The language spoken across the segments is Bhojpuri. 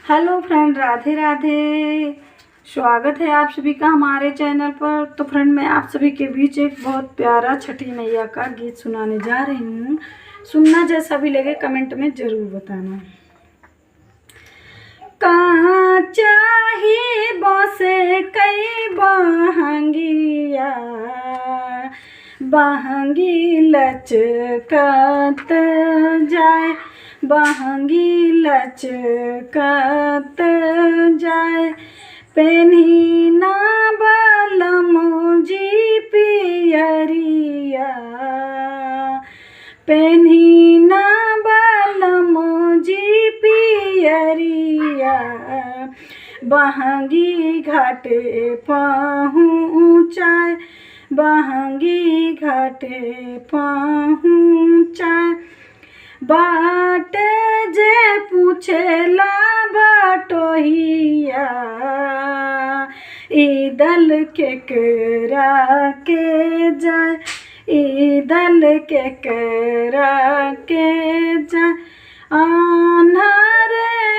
Hello friend, Radhe Radhe. स्वागत है आप सभी का हमारे चैनल पर। तो फ्रेंड, मैं आप सभी के बीच एक बहुत प्यारा छठी मैया का गीत सुनाने जा रही हूँ। सुनना जैसा भी लगे कमेंट में ज़रूर बताना। चाही बसे कई बहंगिया, बहंगी लचकत जाए, बहंगी लचकत जाए। पेन्ही ना बलमौजी पियरिया, पेन्ही ना बलमौजी पियरिया। बहंगी घाटे पहुँचाए, बहंगी घाटे पहुँचाए। बाट जे पूछेला बटोहिया, ईदल केकरा के जाए, ईदल केकरा के जाए। आन्हर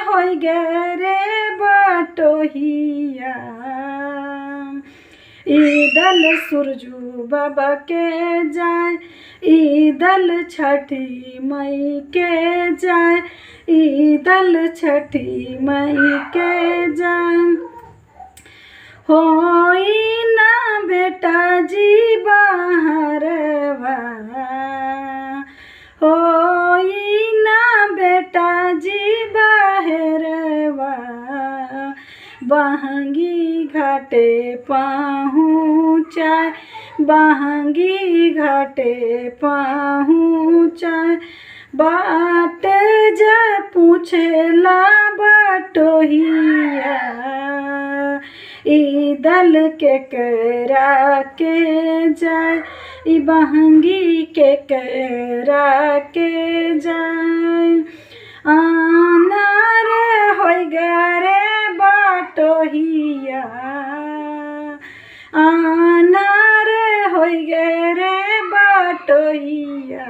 होई गे रे बटोहिया, ईदल सूरजू बाबा के जाए, ईदल छठी मई के जाए, ईदल छठी मई के जाए। होई ना बेटा जी बहरवा, होई ना बेटा जी बहरवा। बहंगी घाटे पहुँचाए, बहंगी घाटे पहुँचाए। बाट जा पूछेला बटोहिया, ईदल केकरा के जाए, ई बहंगी केकरा के जाए। आन्हर होई गे रे बटोहिया, आन्हर होई गे रे बटोहिया।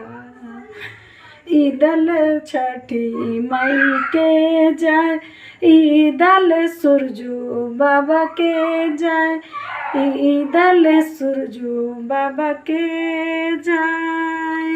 ईदल छठी मई के जाए, ईदल सूरजू बाबा के जाए, ईदल सूरजू बाबा के जाए।